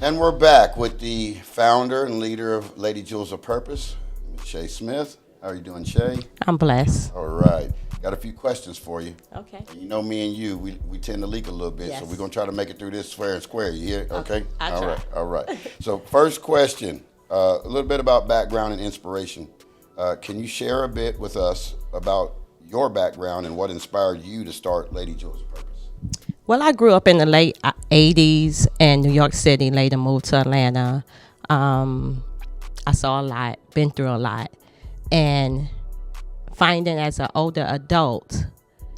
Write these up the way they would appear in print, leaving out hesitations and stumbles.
And we're back with the founder and leader of Lady Jewels of Purpose, Ms. Shay Smith. How are you doing, Shay? I'm blessed. All right. Got a few questions for you. Okay. And you know me and you, we tend to leak a little bit, so Yes. we're going to try to make it through this fair and square. You hear? Okay? I All try. right. All right. So first question, a little bit about background and inspiration. Can you share a bit with us about your background and what inspired you to start Lady Jewels of Purpose? Well, I grew up in the late 80s in New York City, later moved to Atlanta. I saw a lot, been through a lot, and finding as an older adult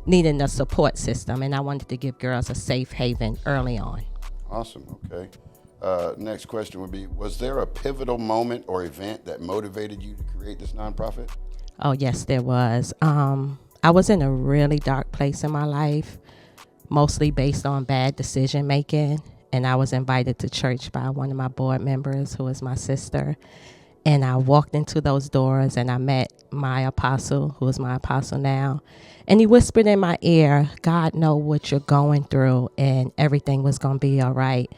needing a support system, and I wanted to give girls a safe haven early on. Awesome. Okay. Next question would be, was there a pivotal moment or event that motivated you to create this nonprofit? Oh, yes, there was. I was in a really dark place in my life, mostly based on bad decision making. And I was invited to church by one of my board members, who is my sister. And I walked into those doors and I met my apostle, who is my apostle now. And he whispered in my ear, God know what you're going through and everything was going to be all right.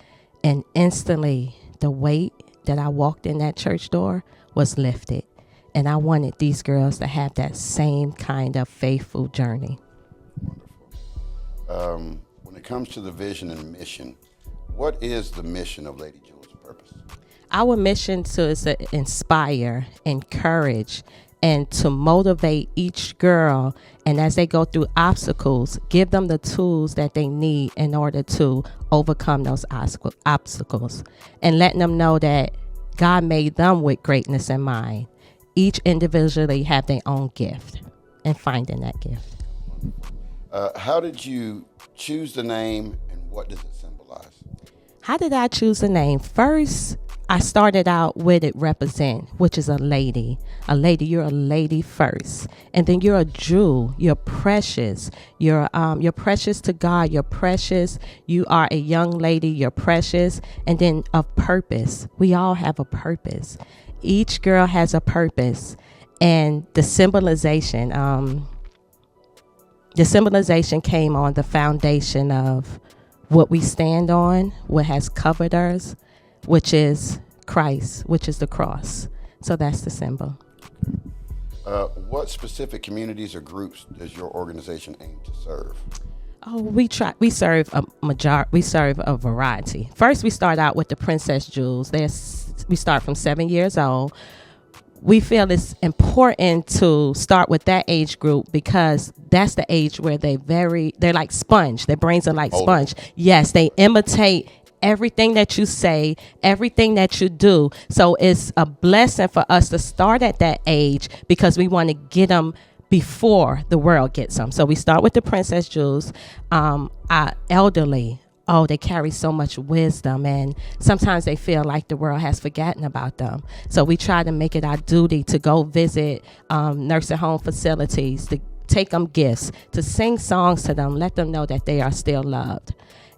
And instantly, the weight that I walked in that church door was lifted. And I wanted these girls to have that same kind of faithful journey. When it comes to the vision and mission, what is the mission of Lady Jewels of Purpose? Our mission is to inspire, encourage, and to motivate each girl. And as they go through obstacles, give them the tools that they need in order to overcome those obstacles. And letting them know that God made them with greatness in mind. Each individually have their own gift, and finding that gift. How did you choose the name and what does it symbolize? How did I choose the name? First, I started out with it represent, which is a lady. A lady, you're a lady first. And then you're a jewel. You're precious. You're precious to God. You're precious. You are a young lady. You're precious. And then of purpose. We all have a purpose. Each girl has a purpose. And the symbolization came on the foundation of what we stand on, what has covered us, which is Christ, which is the cross. So that's the symbol. What specific communities or groups does your organization aim to serve? Oh, we serve a variety. First, we start out with the Princess Jewels. We start from 7 years old. We feel it's important to start with that age group because that's the age where they're like sponge. Their brains are like sponge. Yes, they imitate everything that you say, everything that you do. So it's a blessing for us to start at that age because we want to get them before the world gets them. So we start with the Princess Jewels. Our elderly, they carry so much wisdom, and sometimes they feel like the world has forgotten about them. So we try to make it our duty to go visit nursing home facilities, to take them gifts, to sing songs to them, let them know that they are still loved.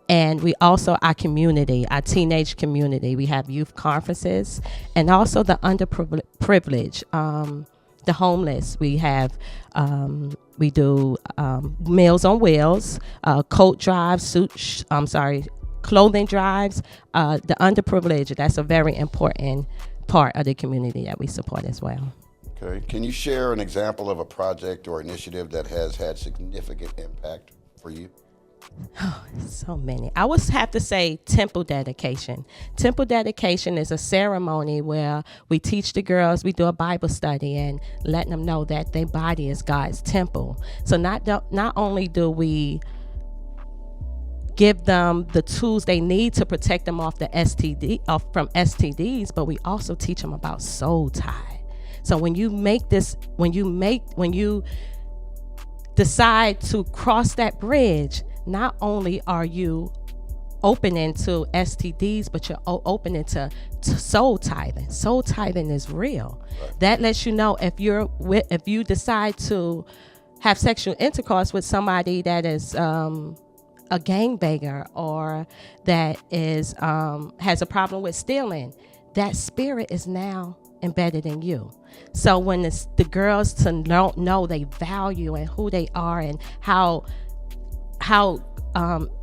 And we also, our community, our teenage community, we have youth conferences, and also the underprivileged, the homeless. We have, we do Meals on Wheels, coat drives, clothing drives. The underprivileged, that's a very important part of the community that we support as well. Okay. Can you share an example of a project or initiative that has had significant impact for you? So many. I would have to say temple dedication. Temple dedication is a ceremony where we teach the girls, we do a Bible study and letting them know that their body is God's temple. So not only do we give them the tools they need to protect them from STDs, but we also teach them about soul tie. So when you decide to cross that bridge, not only are you opening to STDs, but you're opening to soul tithing. Soul tithing is real. Right. That lets you know if you decide to have sexual intercourse with somebody that is a gangbanger or that is has a problem with stealing, that spirit is now embedded in you. So when the girls to know they value and who they are and how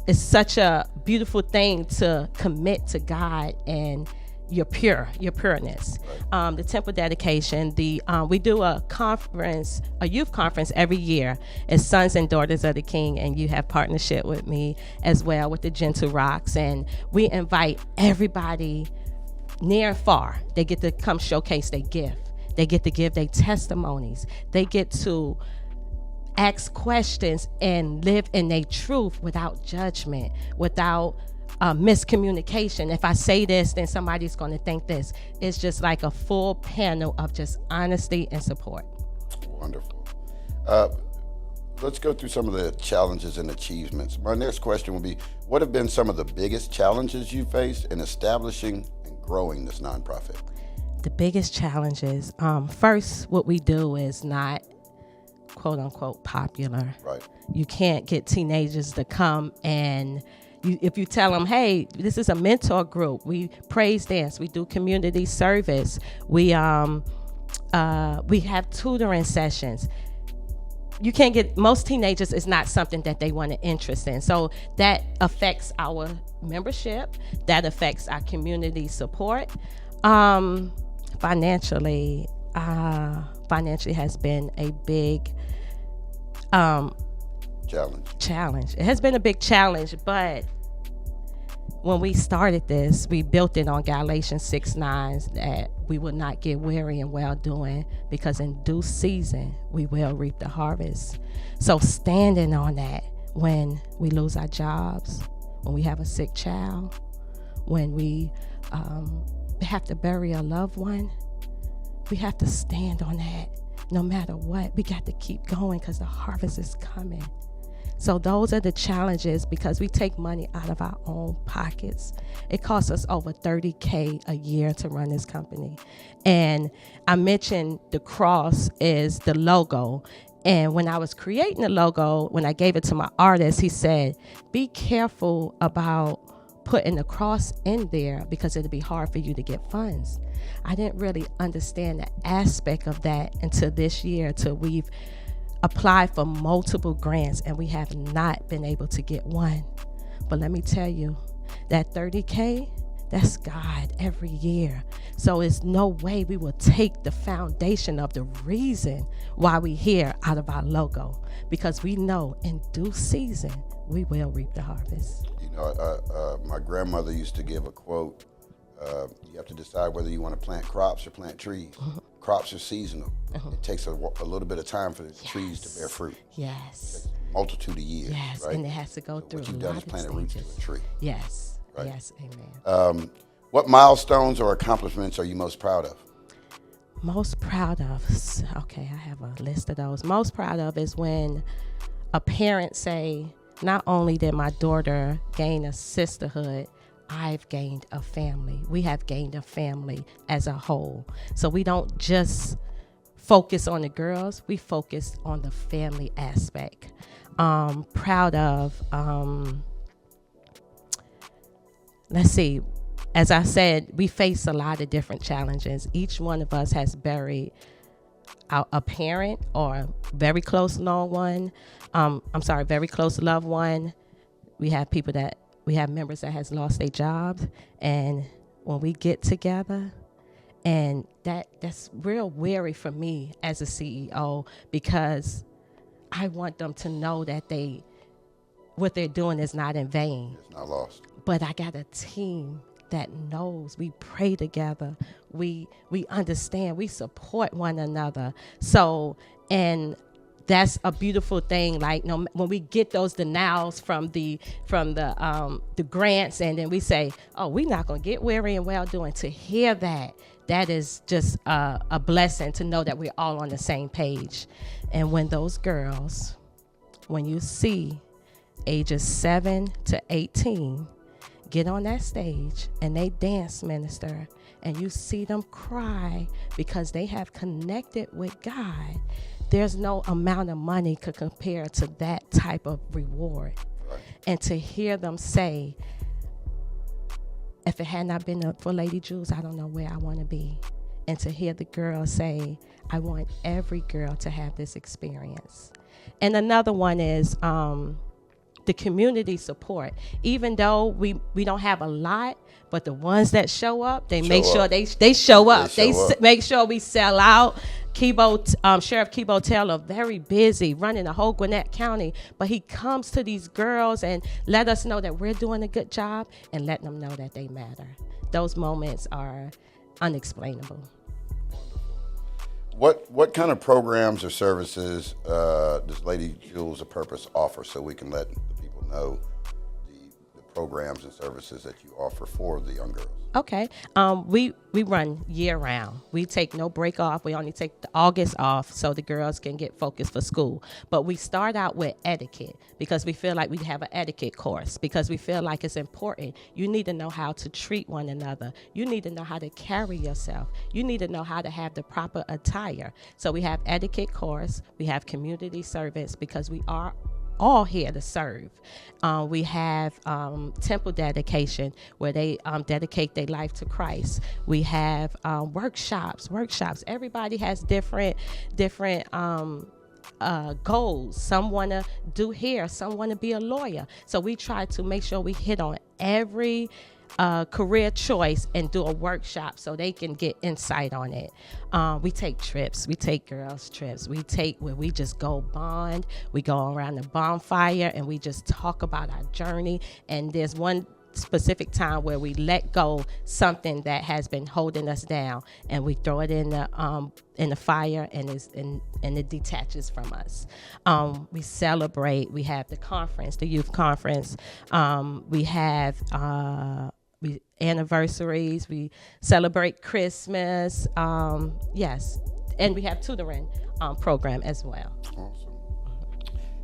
it's such a beautiful thing to commit to God and your pureness. The temple dedication, we do a conference, a youth conference every year. It's Sons and Daughters of the King, and you have partnership with me as well with the Gentle Rocks, and we invite everybody near and far. They get to come showcase their gift. They get to give their testimonies. They get to ask questions and live in their truth without judgment, without miscommunication. If I say this, then somebody's going to think this. It's just like a full panel of just honesty and support. Wonderful. Let's go through some of the challenges and achievements. My next question will be, what have been some of the biggest challenges you faced in establishing and growing this nonprofit? The biggest challenges, first, what we do is not quote unquote popular. Right. You can't get teenagers to come and if you tell them, hey, this is a mentor group, we praise dance, we do community service, we have tutoring sessions. You can't get, most teenagers is not something that they want to interest in. So that affects our membership, that affects our community support. Financially has been a big challenge. It has been a big challenge, but when we started this, we built it on Galatians 6:9 that we will not get weary in well doing, because in due season we will reap the harvest. So standing on that when we lose our jobs, when we have a sick child, when we have to bury a loved one, we have to stand on that. No matter what, we got to keep going because the harvest is coming. So those are the challenges, because we take money out of our own pockets. It costs us over $30,000 a year to run this company. And I mentioned the cross is the logo. And when I was creating the logo, when I gave it to my artist, he said, be careful about putting the cross in there because it'll be hard for you to get funds. I didn't really understand the aspect of that until this year, till we've applied for multiple grants and we have not been able to get one. But let me tell you, that $30,000, that's God every year. So it's no way we will take the foundation of the reason why we here out of our logo, because we know in due season we will reap the harvest. You know, my grandmother used to give a quote, you have to decide whether you want to plant crops or plant trees. Crops are seasonal. It takes a little bit of time for the trees to bear fruit. Yes. Multitude of years. Yes, right? and it has to go through what you've a done lot is plant of a root to stages. a tree. Yes. Right. Yes. Amen. What milestones or accomplishments are you most proud of? Most proud of, okay, I have a list of those. Most proud of is when a parent say, not only did my daughter gain a sisterhood, I've gained a family. We have gained a family as a whole. So we don't just focus on the girls, we focus on the family aspect. Proud of, let's see, as I said, we face a lot of different challenges. Each one of us has buried a parent or very close loved one. Very close loved one. We have members that has lost their jobs, and when we get together, and that's real weary for me as a CEO, because I want them to know that what they're doing is not in vain. It's not lost. But I got a team that knows. We pray together. We understand. We support one another. So, and that's a beautiful thing. Like, when we get those denials from the grants, and then we say, "Oh, we're not gonna get weary and well doing." To hear that is just a blessing to know that we're all on the same page. And when those girls, when you see ages 7 to 18, get on that stage and they dance minister, and you see them cry because they have connected with God, there's no amount of money could compare to that type of reward. Right. And to hear them say, if it had not been for Lady Jules, I don't know where I want to be. And to hear the girl say, I want every girl to have this experience. And another one is the the community support. Even though we don't have a lot, but the ones that show up, they make sure they show up. They make sure we sell out. Sheriff Kibo Taylor, very busy running the whole Gwinnett County, but he comes to these girls and let us know that we're doing a good job and letting them know that they matter. Those moments are unexplainable. What kind of programs or services does Lady Jewels of Purpose offer, so we can let the people know the programs and services that you offer for the young girls? Okay. We run year round. We take no break off. We only take the August off so the girls can get focused for school. But we start out with etiquette because we feel like we have an etiquette course, because we feel like it's important. You need to know how to treat one another. You need to know how to carry yourself. You need to know how to have the proper attire. So we have etiquette course. We have community service because we are all here to serve. We have temple dedication where they dedicate their life to Christ. We have workshops. Everybody has different goals. Some want to do hair, some want to be a lawyer. So we try to make sure we hit on every career choice and do a workshop so they can get insight on it. We take trips. We take girls trips. We take where we just go bond. We go around the bonfire and we just talk about our journey. And there's one specific time where we let go something that has been holding us down, and we throw it in the fire, and it detaches from us. We celebrate. We have the conference, the youth conference. We have anniversaries. We celebrate Christmas. Yes, and we have tutoring program as well. Awesome.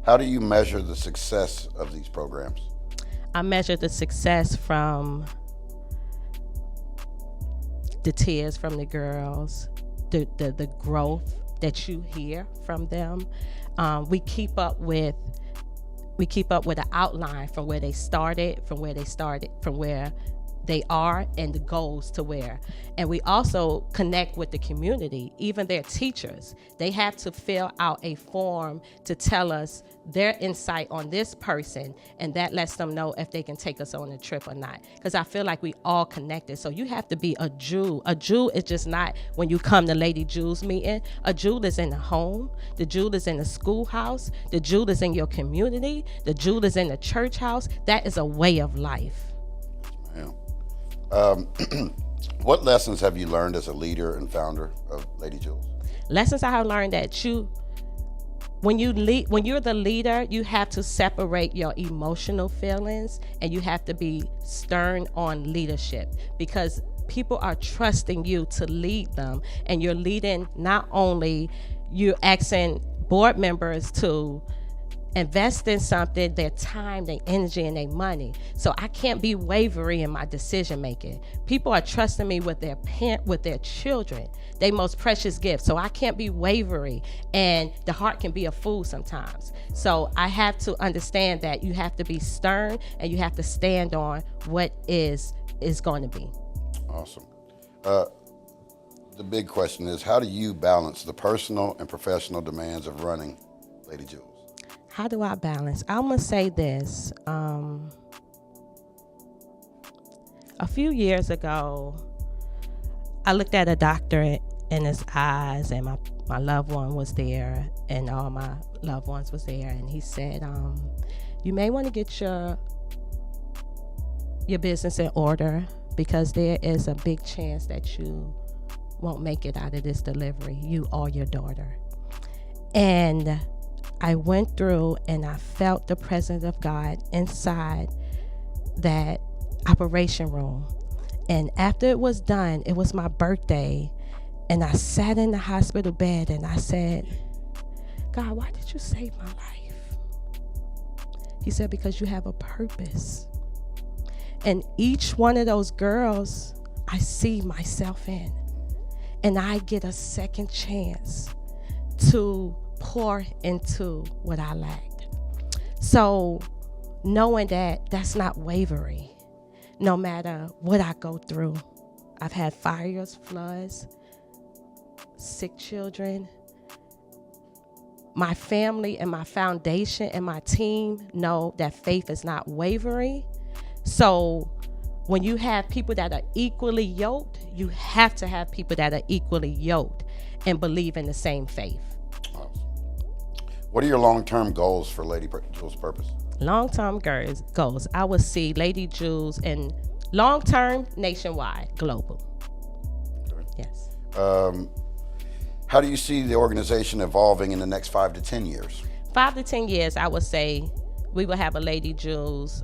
How do you measure the success of these programs? I measure the success from the tears from the girls, the growth that you hear from them. We keep up with an outline from where they started, from where they are, and the goals to where. And we also connect with the community, even their teachers. They have to fill out a form to tell us their insight on this person, and that lets them know if they can take us on a trip or not. Because I feel like we all connected. So you have to be a jewel. A jewel is just not when you come to Lady Jewels meeting. A jewel is in the home. The jewel is in the schoolhouse. The jewel is in your community. The jewel is in the church house. That is a way of life. Yeah. What lessons have you learned as a leader and founder of Lady Jewels? Lessons I have learned that when you're the leader, you have to separate your emotional feelings, and you have to be stern on leadership, because people are trusting you to lead them, and you're leading. Not only you're asking board members to invest in something, their time, their energy, and their money. So I can't be wavering in my decision making. People are trusting me with their children, their most precious gift. So I can't be wavering, and the heart can be a fool sometimes. So I have to understand that you have to be stern, and you have to stand on what is going to be. Awesome. The big question is, how do you balance the personal and professional demands of running Lady Jewels? How do I balance? I'm going to say this. A few years ago, I looked at a doctor in his eyes, and my loved one was there, and all my loved ones was there, and he said, you may want to get your business in order, because there is a big chance that you won't make it out of this delivery, you or your daughter. And I went through and I felt the presence of God inside that operation room. And after it was done, it was my birthday, and I sat in the hospital bed and I said, God, why did you save my life? He said, because you have a purpose. And each one of those girls, I see myself in. And I get a second chance to pour into what I lacked. So knowing that that's not wavering, no matter what I go through. I've had fires, floods, sick children. my family and my foundation and my team know that faith is not wavering. So when you have people that are equally yoked, you have to have people that are equally yoked and believe in the same faith. Awesome. What are your long-term goals for Lady Jewels Purpose? Long-term goals, I will see Lady Jewels in long-term, nationwide, global. Okay. Yes. How do you see the organization evolving in the next 5 to 10 years? 5 to 10 years, I would say we will have a Lady Jewels.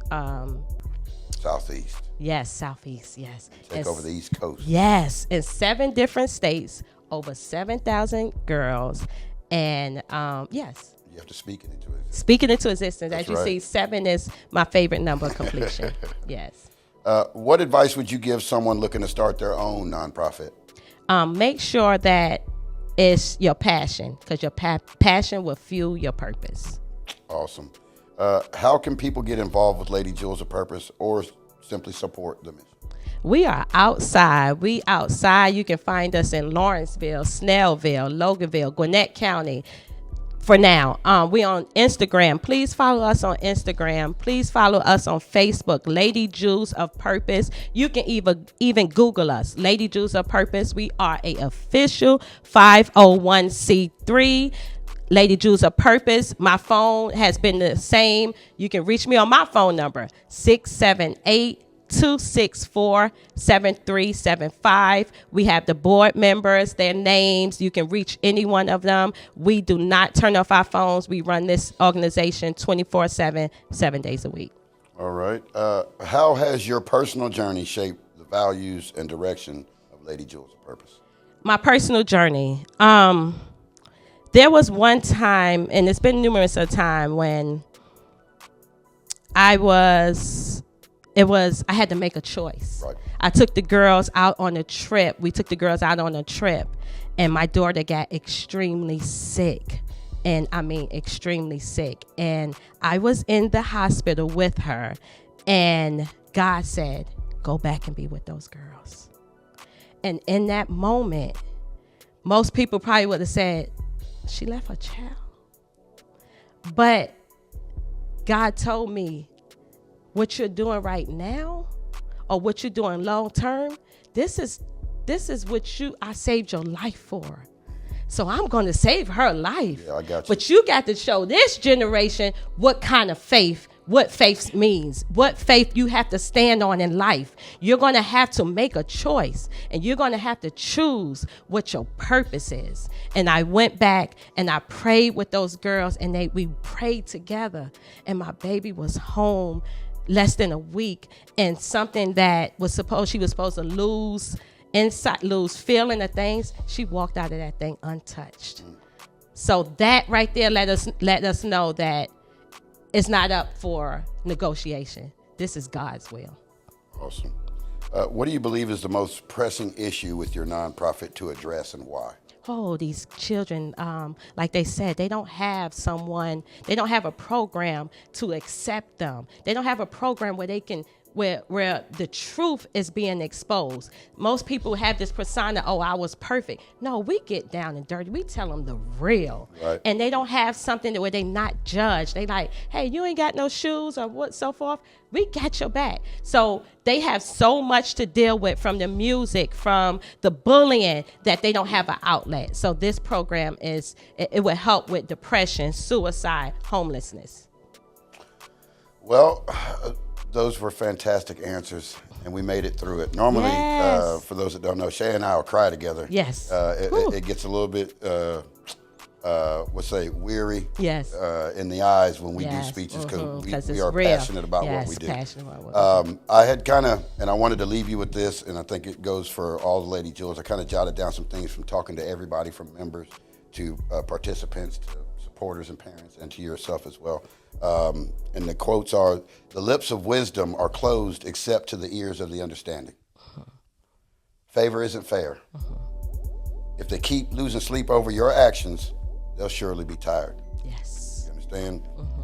Southeast. Yes, Southeast, yes. Take over the East Coast. Yes, in 7 different states, over 7,000 girls. And yes. You have to speak it into it. Speaking into existence. That's As you right. see, 7 is my favorite number of completion. Yes. What advice would you give someone looking to start their own nonprofit? Make sure that it's your passion, because your passion will fuel your purpose. Awesome. How can people get involved with Lady Jewels of Purpose or simply support the mission? We are outside. We outside. You can find us in Lawrenceville, Snellville, Loganville, Gwinnett County. For now, we on Instagram. Please follow us on Instagram. Please follow us on Facebook, Lady Jewels of Purpose. You can even Google us, Lady Jewels of Purpose. We are a official 501c3. Lady Jewels of Purpose. My phone has been the same. You can reach me on my phone number, 678-264-7375. We have the board members, their names. You can reach any one of them. We do not turn off our phones. We run this organization 24/7, 7 days a week. All right. How has your personal journey shaped the values and direction of Lady Jewels of Purpose? My personal journey. There was one time, and it's been numerous of times, when I had to make a choice. Right. I took the girls out on a trip. We took the girls out on a trip, and my daughter got extremely sick. And I mean, extremely sick. And I was in the hospital with her, and God said, go back and be with those girls. And in that moment, most people probably would have said, she left her child. But God told me, what you're doing right now, or what you're doing long term, this is what I saved your life for. So I'm going to save her life. Yeah, I got you. But you got to show this generation what kind of faith, what faith means, what faith you have to stand on in life. You're going to have to make a choice, and you're going to have to choose what your purpose is. And I went back and I prayed with those girls, and we prayed together, and my baby was home less than a week, and something that she was supposed to lose feeling of things, she walked out of that thing untouched. So that right there let us know that it's not up for negotiation. This is God's will. Awesome. What do you believe is the most pressing issue with your nonprofit to address, and why? Oh, these children, like they said, they don't have a program to accept them. They don't have a program where they can, where the truth is being exposed. Most people have this persona, oh, I was perfect. No, we get down and dirty. We tell them the real. Right. And they don't have something where they not judged. They like, hey, you ain't got no shoes or what, so forth. We got your back. So they have so much to deal with, from the music, from the bullying, that they don't have an outlet. So this program it will help with depression, suicide, homelessness. Well, those were fantastic answers, and we made it through it. Normally, Yes. For those that don't know, Shay and I will cry together. Yes. It gets a little bit, weary. Yes. In the eyes when we do Yes. speeches, because Because we it's are real. passionate about Yes, what we do. passionate about what we do. I had and I wanted to leave you with this, and I think it goes for all the Lady Jewels. I kind of jotted down some things from talking to everybody, from members to participants to supporters and parents, and to yourself as well. And the quotes are, the lips of wisdom are closed except to the ears of the understanding. Favor isn't fair. If they keep losing sleep over your actions, they'll surely be tired. Yes. You understand?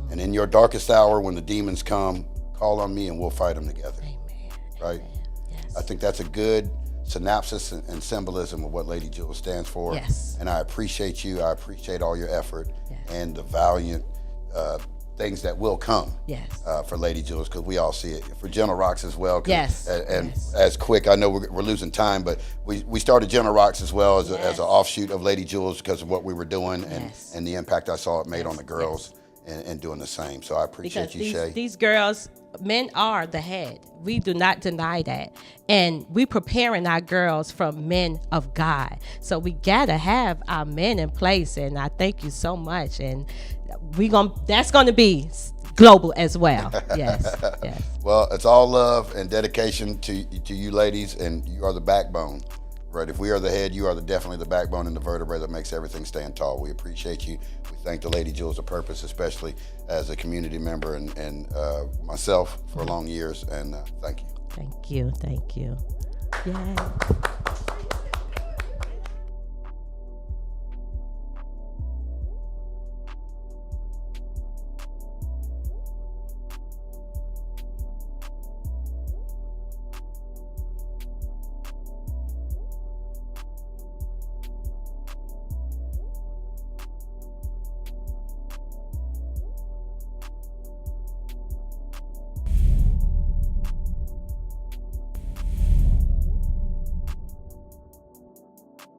And in your darkest hour, when the demons come, call on me and we'll fight them together. Amen. Right? Yes. I think that's a good synopsis and symbolism of what Lady Jules stands for. Yes. And I appreciate you. I appreciate all your effort Yes. and the valiant things that will come Yes. for Lady Jules, because we all see it. For Gentle Rocks as well. 'Cause- Yes. And Yes. as quick, I know we're losing time, but we started Gentle Rocks as well as, as Yes. an offshoot of Lady Jules because of what we were doing Yes. and the impact I saw it made on Yes. the girls and doing the same. So I appreciate Because you, Shay. these girls, men are the head. We do not deny that. And we preparing our girls from men of God. So we gotta have our men in place. And I thank you so much. And that's gonna be global as well. Yes. Yes. Well, it's all love and dedication to you ladies, and you are the backbone. Right? If we are the head, you are definitely the backbone and the vertebrae that makes everything stand tall. We appreciate you. We thank the Lady Jules of Purpose, especially as a community member and myself for long years. And thank you. Thank you. Thank you. Yay.